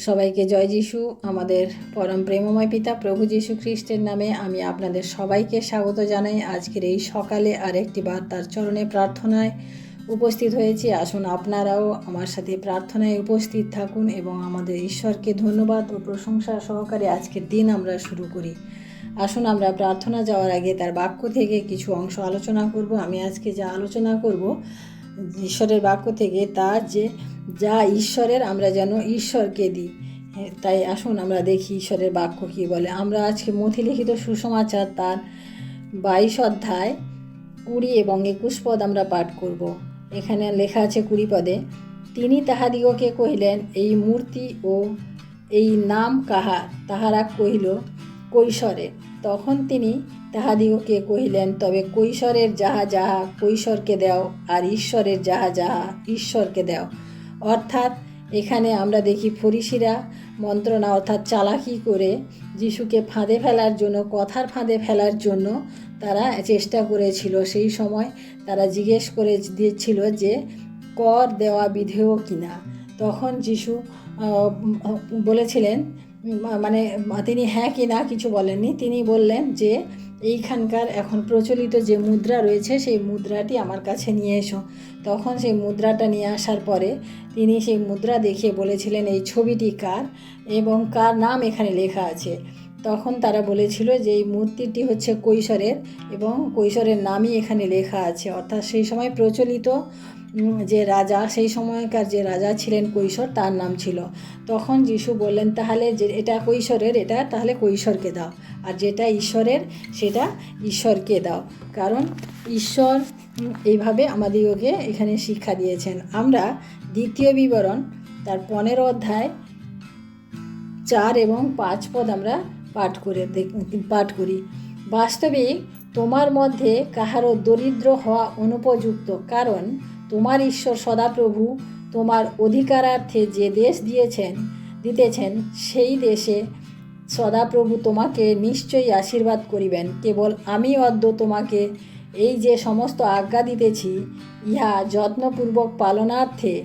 সবাইকে জয় যিশু। আমাদের পরম প্রেমময় পিতা প্রভু যীশু খ্রিস্টের নামে আমি আপনাদের সবাইকে স্বাগত জানাই। আজকের এই সকালে আরেকটি বার তার চরণে প্রার্থনায় উপস্থিত হয়েছি। আসুন আপনারাও আমার সাথে প্রার্থনায় উপস্থিত থাকুন এবং আমাদের ঈশ্বরকে ধন্যবাদ ও প্রশংসা সহকারে আজকের দিন আমরা শুরু করি। আসুন আমরা প্রার্থনা যাওয়ার আগে তার বাক্য থেকে কিছু অংশ আলোচনা করব। আমি আজকে যা আলোচনা করব ঈশ্বরের বাক্য থেকে, তার যা ঈশ্বরের আমরা যেন ঈশ্বরকে দিই। তাই আসুন আমরা দেখি ঈশ্বরের বাক্য কী বলে। আমরা আজকে মথিলিখিত সুসমাচার তার 22 অধ্যায় 20 এবং 21 পদ আমরা পাঠ করব। এখানে লেখা আছে 20 পদে, তিনি তাহাদিগকে কহিলেন, এই মূর্তি ও এই নাম কাহার? তাহারা কহিল, কৈশরে। তখন তিনি তাহাদিগকে কহিলেন, তবে কৈশরের যাহা যাহা কৈশরকে দাও, আর ঈশ্বরের যাহা যাহা ঈশ্বরকে দাও। অর্থাৎ এখানে আমরা দেখি ফরিসিরা মন্ত্রণা অর্থাৎ চালাকি করে যিশুকে ফাঁদে ফেলার জন্য, কথার ফাঁদে ফেলার জন্য তারা চেষ্টা করেছিল। সেই সময় তারা জিজ্ঞেস করে দিয়েছিল যে কর দেওয়া বিধেয় কিনা। তখন যিশু বলেছিলেন, মানে তিনি হ্যাঁ কি না কিছু বলেননি। তিনি বললেন যে এইখানকার এখন প্রচলিত যে মুদ্রা রয়েছে সেই মুদ্রাটি আমার কাছে নিয়ে এসো। তখন সেই মুদ্রাটা নিয়ে আসার পরে তিনি সেই মুদ্রা দেখিয়ে বলেছিলেন এই ছবিটি কার এবং কার নাম এখানে লেখা আছে। তখন তারা বলেছিল যে এই মূর্তিটি হচ্ছে কৈশরের এবং কৈশরের নামই এখানে লেখা আছে। অর্থাৎ সেই সময় প্রচলিত যে রাজা, সেই সময়কার যে রাজা ছিলেন কৈশর, তার নাম ছিল। তখন যিশু বললেন, তাহলে যে এটা কৈশরের, এটা তাহলে কৈশরকে দাও, আর যেটা ঈশ্বরের সেটা ঈশ্বরকে দাও। কারণ ঈশ্বর এইভাবে আমাদেরকে এখানে শিক্ষা দিয়েছেন। আমরা দ্বিতীয় বিবরণ তার 15 অধ্যায় 4 এবং 5 পদ আমরা পাঠ করি। বাস্তবিক তোমার মধ্যে কাহারও দরিদ্র হওয়া অনুপযুক্ত, কারণ তোমার ঈশ্বর সদাপ্রভু তোমার অধিকারার্থে যে দেশ দিতেছেন সেই দেশে সদাপ্রভু তোমাকে নিশ্চয়ই আশীর্বাদ করিবেন। কেবল আমি অদ্য তোমাকে এই যে সমস্ত আজ্ঞা দিতেছি, ইহা যত্নপূর্বক পালনার্থে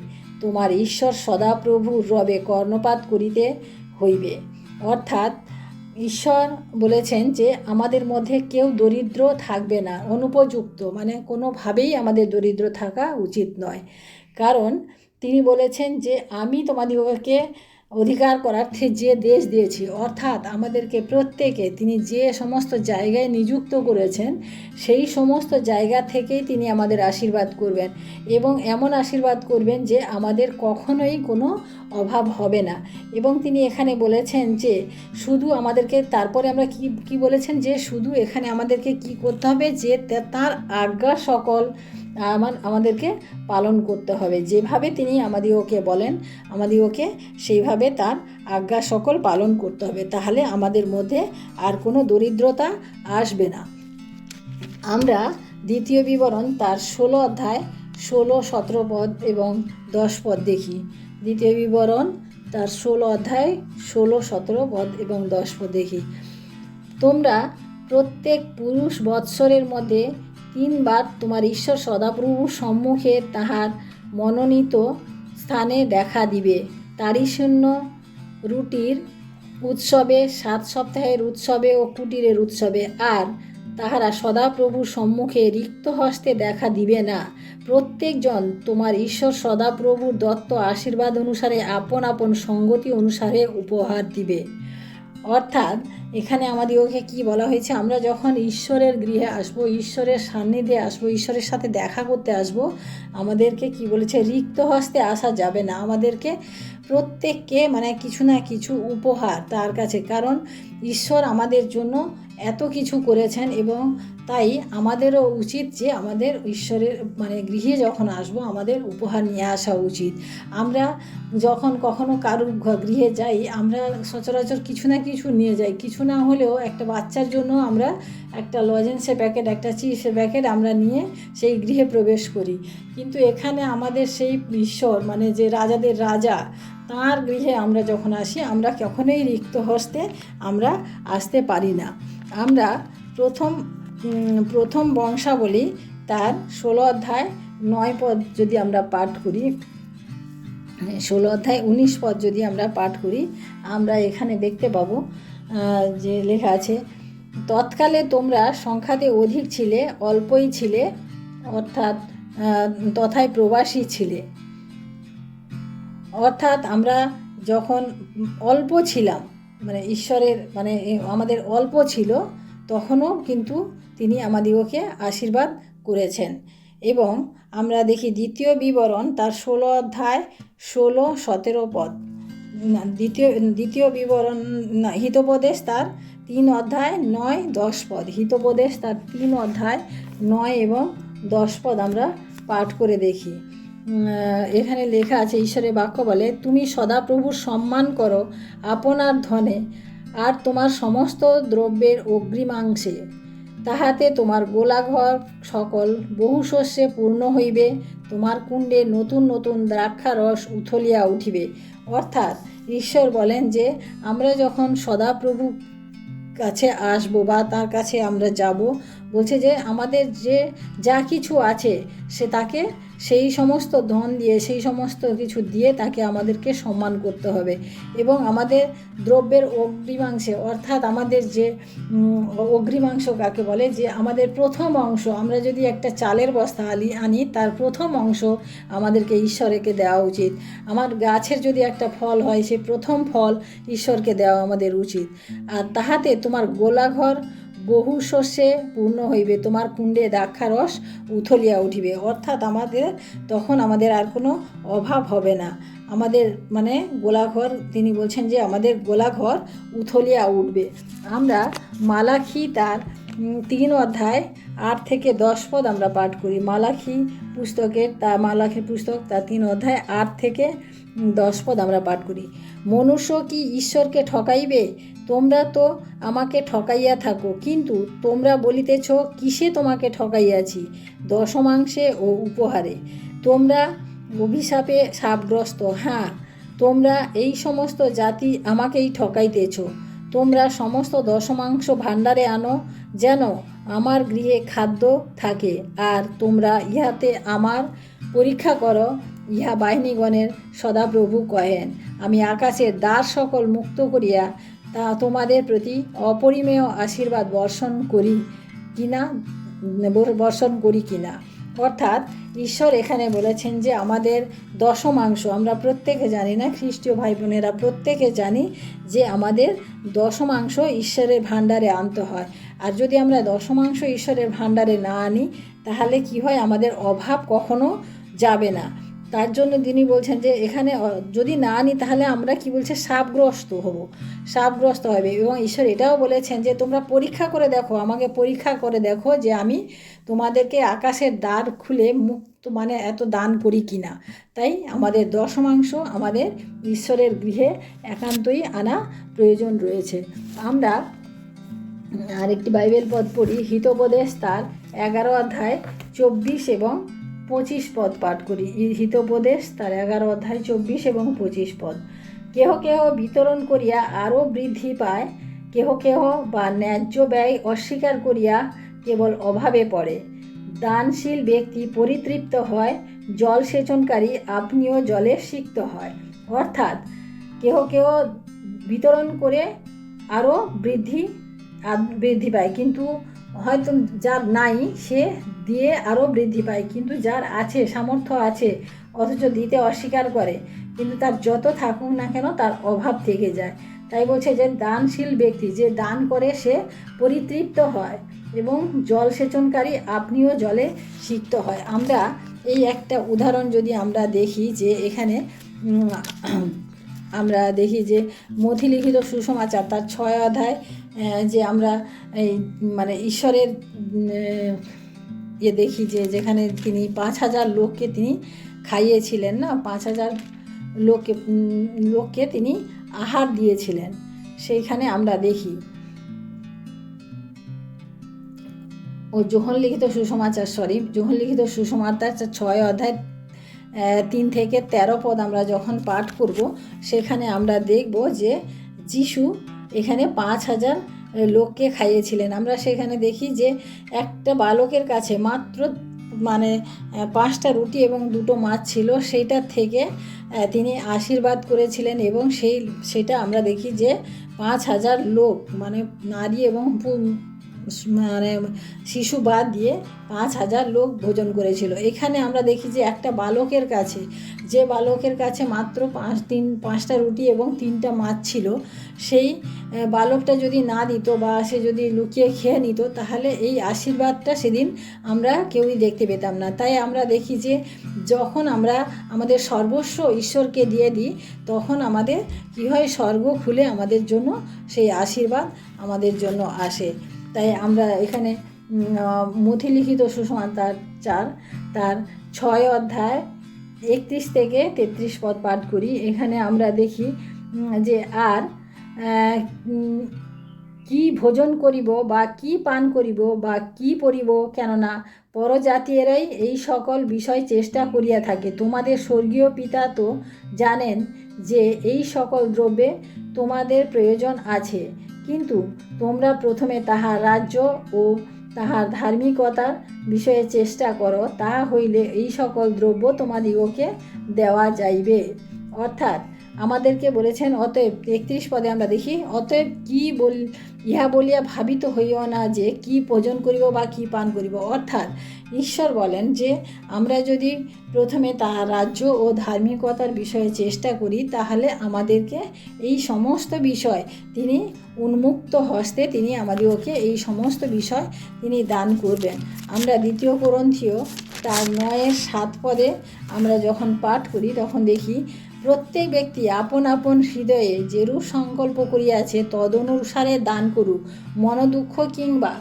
তোমার ঈশ্বর সদাপ্রভুর রবে কর্ণপাত করিতে হইবে। অর্থাৎ ঈশ্বর বলেছেন যে আমাদের মধ্যে কেউ দরিদ্র থাকবে না, অনুপযুক্ত, মানে কোনোভাবেই আমাদের দরিদ্র থাকা উচিত নয়। কারণ তিনি বলেছেন যে আমি তোমাদিগকে অধিকার করার্থে যে দেশ দিয়েছি, অর্থাৎ আমাদেরকে প্রত্যেকে তিনি যে সমস্ত জায়গায় নিযুক্ত করেছেন সেই সমস্ত জায়গা থেকেই তিনি আমাদের আশীর্বাদ করবেন এবং এমন আশীর্বাদ করবেন যে আমাদের কখনোই কোনো অভাব হবে না। এবং তিনি এখানে বলেছেন যে শুধু আমাদেরকে, তারপরে আমরা কি বলেছেন যে শুধু এখানে আমাদেরকে কি করতে হবে, যে তার আজ্ঞা সকল আমাদেরকে পালন করতে হবে। যেভাবে তিনি আমাদিগকে বলেন আমাদিগকে সেইভাবে তার আজ্ঞা সকল পালন করতে হবে, তাহলে আমাদের মধ্যে আর কোনো দরিদ্রতা আসবে না। আমরা দ্বিতীয় বিবরণ তার 16 অধ্যায় 16, 17 পদ এবং 10 পদ দেখি। দ্বিতীয় বিবরণ তার 16 অধ্যায় 16, 17 পদ এবং 10 পদ দেখি। তোমরা প্রত্যেক পুরুষ বৎসরের মধ্যে 3 বার তোমার ঈশ্বর সদাপ্রভুর সম্মুখে তাহার মনোনীত স্থানে দেখা দিবে। তারই শূন্য রুটির উৎসবে, 7 সপ্তাহের উৎসবে ও কুটিরের উৎসবে। আর তাহারা সদাপ্রভুর সম্মুখে রিক্ত হস্তে দেখা দিবে না। প্রত্যেকজন তোমার ঈশ্বর সদাপ্রভুর দত্ত আশীর্বাদ অনুসারে আপন আপন সঙ্গতি অনুসারে উপহার দিবে। অর্থাৎ এখানে আমাদেরকে কি বলা হয়েছে, আমরা যখন ঈশ্বরের গৃহে আসব, ঈশ্বরের সান্নিধ্যে আসব, ঈশ্বরের সাথে দেখা করতে আসব, আমাদেরকে কি বলেছে, রিক্ত হস্তে আসা যাবে না। আমাদেরকে প্রত্যেককে মানে কিছু না কিছু উপহার তার কাছে, কারণ ঈশ্বর আমাদের জন্য এত কিছু করেছেন এবং তাই আমাদেরও উচিত যে আমাদের ঈশ্বরের গৃহে যখন আসব আমাদের উপহার নিয়ে আসা উচিত। আমরা যখন কখনো কারোর গৃহে যাই, আমরা সচরাচর কিছু না কিছু নিয়ে যাই। কিছু না হলেও একটা বাচ্চার জন্য আমরা একটা লজেন্সের প্যাকেট, একটা চিপসের প্যাকেট আমরা নিয়ে সেই গৃহে প্রবেশ করি। কিন্তু এখানে আমাদের সেই ঈশ্বর, যে রাজাদের রাজা, তাঁর গৃহে আমরা যখন আসি আমরা কখনোই রিক্ত হস্তে আমরা আসতে পারি না। আমরা প্রথম বংশাবলী তার 16 অধ্যায় 9 পদ যদি আমরা পাঠ করি, 16 অধ্যায় 19 পদ যদি আমরা পাঠ করি, আমরা এখানে দেখতে পাবো যে লেখা আছে, তৎকালে তোমরা সংখ্যাতে অধিক ছিলে, অল্পই ছিলে, অর্থাৎ তথায় প্রবাসী ছিলে। অর্থাৎ আমরা যখন অল্প ছিলাম, মানে ঈশ্বরের মানে আমাদের অল্প ছিল, তখনও কিন্তু তিনি আমাদিগকে আশীর্বাদ করেছেন। এবং আমরা দেখি দ্বিতীয় বিবরণ তার 16 অধ্যায় 16-17 পদ, দ্বিতীয় বিবরণ হিতোপদেশ তার 3 অধ্যায় 9-10 পদ, হিতোপদেশ তার 3 অধ্যায় 9 এবং 10 পদ আমরা পাঠ করে দেখি। এখানে লেখা আছে, ঈশ্বরের বাক্য বলে, তুমি সদাপ্রভুর সম্মান করো আপনার ধনে আর তোমার সমস্ত দ্রব্যের অগ্রিমাংশে, তাহাতে তোমার গোলাঘর সকল বহুশস্যে পূর্ণ হইবে, তোমার কুণ্ডে নতুন নতুন দ্রাক্ষারস উথলিয়া উঠিবে। অর্থাৎ ঈশ্বর বলেন যে আমরা যখন সদাপ্রভু কাছে আসবো বা তার কাছে আমরা যাব, বলছে যে আমাদের যে যা কিছু আছে সে তাকে সেই সমস্ত ধন দিয়ে, সেই সমস্ত কিছু দিয়ে তাকে আমাদেরকে সম্মান করতে হবে। এবং আমাদের দ্রব্যের অগ্রিমাংশে, অর্থাৎ আমাদের যে অগ্রিমাংশ কাকে বলে, যে আমাদের প্রথম অংশ, আমরা যদি একটা চালের বস্তা আনি তার প্রথম অংশ আমাদেরকে ঈশ্বরকে দেওয়া উচিত। আমার গাছের যদি একটা ফল হয়, সেই প্রথম ফল ঈশ্বরকে দেওয়া আমাদের উচিত। আর তাহাতে তোমার গোলাঘর বহু শস্যে পূর্ণ হইবে, তোমার কুণ্ডে দ্রাক্ষারস উথলিয়া উঠিবে। অর্থাৎ তখন আমাদের আর কোনো অভাব হবে না। আমাদের মানে গোলাঘর, তিনি বলছেন যে আমাদের গোলাঘর উথলিয়া উঠবে। আমরা মালাখি তার 3 অধ্যায় 8-10 পদ আমরা পাঠ করি। মালাখি পুস্তক তার 3 অধ্যায় 8-10 পদ আমরা পাঠ করি। মনুষ্য কি ঈশ্বরকে ঠকাইবে? তোমরা তো আমাকে ঠকাইয়া থাকো, কিন্তু তোমরা বলিতেছ, কিসে তোমাকে ঠকাইয়াছি? দশমাংশে ও উপহারে। তোমরা অভিশাপে শাপগ্রস্ত। হ্যাঁ, তোমরা এই সমস্ত জাতি আমাকেই ঠকাইতেছ। তোমরা সমস্ত দশমাংশ ভাণ্ডারে আনো, যেন আমার গৃহে খাদ্য থাকে, আর তোমরা ইহাতে আমার পরীক্ষা করো। ইহা বাহিনীগণের সদাপ্রভু কহেন, আমি আকাশের দ্বার সকল মুক্ত করিয়া তা তোমাদের প্রতি অপরিমেয় আশীর্বাদ বর্ষণ করি কিনা। অর্থাৎ ঈশ্বর এখানে বলেছেন যে আমাদের দশমাংশ, আমরা প্রত্যেকে জানি না, খ্রিস্টীয় ভাই বোনেরা প্রত্যেকে জানি যে আমাদের দশমাংশ ঈশ্বরের ভাণ্ডারে আনতে হয়। আর যদি আমরা দশমাংশ ঈশ্বরের ভাণ্ডারে না আনি, তাহলে কি হয়, আমাদের অভাব কখনো যাবে না। তার জন্য তিনি বলছেন যে এখানে যদি না আনি, তাহলে আমরা কি বলছে, শাপগ্রস্ত হবে। এবং ঈশ্বর এটাও বলেছেন যে তোমরা পরীক্ষা করে দেখো, আমাকে পরীক্ষা করে দেখো যে আমি তোমাদেরকে আকাশের দ্বার খুলে মুক্ত মানে এত দান করি কিনা। তাই আমাদের দশমাংশ আমাদের ঈশ্বরের গৃহে একান্তই আনা প্রয়োজন রয়েছে। আমরা আরেকটি বাইবেল পদ পড়ি, হিতোপদেশ তার 11 অধ্যায় 24 এবং 25 পদ পাঠ করি। হিতোপদেশ তার 11 অধ্যায় 24 এবং 25 পদ। কেহ কেহ বিতরণ করিয়া আরও বৃদ্ধি পায়, কেহ কেহ বা ন্যায্য ব্যয় অস্বীকার করিয়া কেবল অভাবে পড়ে। দানশীল ব্যক্তি পরিতৃপ্ত হয়, জল সেচনকারী আপনিও জলে সিক্ত হয়। অর্থাৎ কেহ কেহ বিতরণ করে আরও বৃদ্ধি পায়, কিন্তু হয়তো যার নাই সে দিয়ে আরও বৃদ্ধি পায়, কিন্তু যার আছে, সামর্থ্য আছে, অথচ দিতে অস্বীকার করে, কিন্তু তার যত থাকুক না কেন তার অভাব থেকে যায়। তাই বলছে যে দানশীল ব্যক্তি যে দান করে সে পরিতৃপ্ত হয়, এবং জল সেচনকারী আপনিও জলে সিক্ত হয়। আমরা এই একটা উদাহরণ যদি আমরা দেখি, যে এখানে আমরা দেখি যে মথিলিখিত সুসমাচার তার 6 অধ্যায়, যে আমরা এই মানে ঈশ্বরের দেখি যে যেখানে তিনি 5,000 লোককে তিনি খাইয়েছিলেন, না, 5,000 লোককে তিনি আহার দিয়েছিলেন। সেইখানে আমরা দেখি যোহন লিখিত সুসমাচার 6 অধ্যায় 3-13 পদ আমরা যখন পাঠ করব, সেখানে আমরা দেখব যে যিশু এখানে 5,000 লোককে খাইয়েছিলেন। আমরা সেখানে দেখি যে একটা বালকের কাছে মাত্র মানে 5টা রুটি এবং 2টো মাছ ছিল, সেইটার থেকে তিনি আশীর্বাদ করেছিলেন এবং সেটা আমরা দেখি যে 5,000 লোক মানে নারী এবং মানে শিশু বাদ দিয়ে 5,000 লোক ভোজন করেছিল। এখানে আমরা দেখি যে একটা বালকের কাছে, যে বালকের কাছে মাত্র 5টা রুটি এবং 3টা মাছ ছিল, সেই বালকটা যদি না দিত বা সে যদি লুকিয়ে খেয়ে নিত, তাহলে এই আশীর্বাদটা সেদিন আমরা কেউই দেখতে পেতাম না। তাই আমরা দেখি যে যখন আমরা আমাদের সর্বস্ব ঈশ্বরকে দিয়ে দিই, তখন আমাদের কী হয়, স্বর্গ খুলে আমাদের জন্য সেই আশীর্বাদ আমাদের জন্য আসে। তাই আমরা এখানে মথিলিখিত সুসমাচার 4 তার 6 অধ্যায় 31 থেকে 33 পদ পাঠ করি। এখানে আমরা দেখি যে আর কি ভোজন করিব বা কি পান করিব বা কি পরিব, কেননা পরজাতীয়রাই এই সকল বিষয় চেষ্টা করিয়া থাকে। তোমাদের স্বর্গীয় পিতা তো জানেন যে এই সকল দ্রব্যে তোমাদের প্রয়োজন আছে, কিন্তু তোমরা প্রথমে তাহার রাজ্য ও তাহার ধার্মিকতার বিষয়ে চেষ্টা করো, তাহা হইলে এই সকল দ্রব্য তোমাদিগকে দেওয়া যাইবে। অর্থাৎ আমাদেরকে বলেছেন, অতএব 33 পদে আমরা দেখি, অতএব ইহা বলিয়া ভাবিত হইও না যে কি ভোজন করিব বা কি পান করিব। অর্থাৎ ঈশ্বর বলেন যে আমরা যদি প্রথমে তাহার রাজ্য ও ধার্মিকতার বিষয়ে চেষ্টা করি, তাহলে আমাদেরকে এই সমস্ত বিষয় তিনি উন্মুক্ত হস্তে তিনি আমাদেরকে এই সমস্ত বিষয় তিনি দান করবেন। আমরা 2 কোরিন্থীয় তার 9-7 পদে আমরা যখন পাঠ করি, তখন দেখি, প্রত্যেক ব্যক্তি আপন আপন হৃদয়ে যেরূপ সংকল্প করিয়াছে তদনুসারে দান করুক, মনোদুঃখ কিংবা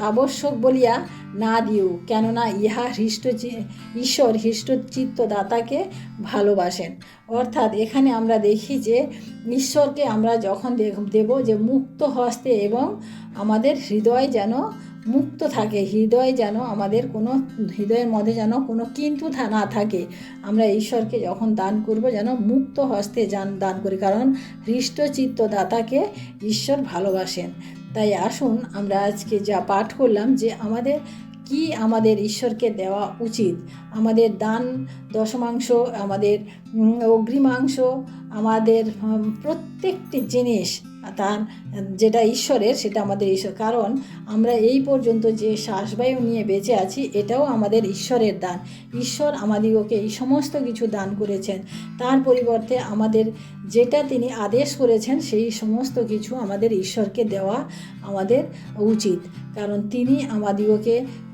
আবশ্যক বলিয়া না দিও, কেননা ইহা ঈশ্বর হৃষ্টচিত্ত দাতাকে ভালোবাসেন। অর্থাৎ এখানে আমরা দেখি যে ঈশ্বরকে আমরা যখন দেব, যে মুক্ত হস্তে এবং আমাদের হৃদয় যেন মুক্ত থাকে, হৃদয় যেন আমাদের কোনো হৃদয়ের মধ্যে যেন কোনো কিন্তু না থাকে। আমরা ঈশ্বরকে যখন দান করব, যেন মুক্ত হস্তে দান করি, কারণ হৃষ্টচিত্ত দাতাকে ঈশ্বর ভালোবাসেন। তাই আসুন আমরা আজকে যা পাঠ করলাম, যে আমাদের ঈশ্বরকে দেওয়া উচিত, আমাদের দান দশমাংশ, আমাদের অগ্রিমাংশ, আমাদের প্রত্যেকটি জিনিস তার যেটা ঈশ্বরের, সেটা আমাদের ঈশ্বর। কারণ আমরা এই পর্যন্ত যে শ্বাসবায়ু নিয়ে বেঁচে আছি, এটাও আমাদের ঈশ্বরের দান। ঈশ্বর আমাদিগকে এই সমস্ত কিছু দান করেছেন, তার পরিবর্তে আমাদের যেটা তিনি আদেশ করেছেন, সেই সমস্ত কিছু আমাদের ঈশ্বরকে দেওয়া আমাদের উচিত। কারণ তিনি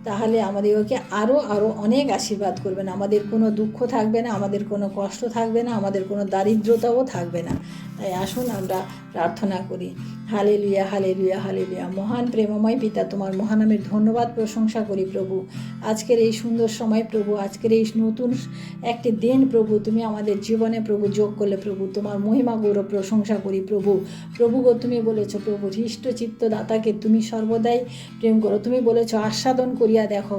তাহলে আমাদিগকে আরও অনেক আশীর্বাদ করবেন। আমাদের কোনো দুঃখ থাকবে না, আমাদের কোনো কষ্ট থাকবে না, আমাদের কোনো দারিদ্রতাও থাকবে না। তাই আসুন আমরা প্রার্থনা করি। Hallelujah, hallelujah, hallelujah. মহান প্রেমময় পিতা, তোমার মহানামের ধন্যবাদ প্রশংসা করি প্রভু। আজকের এই সুন্দর সময় প্রভু, আজকের এই নতুন একটি দিন প্রভু, তুমি আমাদের জীবনে প্রভু যোগ করলে প্রভু, তোমার মহিমা গৌরব প্রশংসা করি প্রভু। প্রভু গো, তুমি বলেছো প্রভু হৃষ্টচিত্ত দাতাকে তুমি সর্বদাই প্রেম করো। তুমি বলেছো আস্বাদন করিয়া দেখো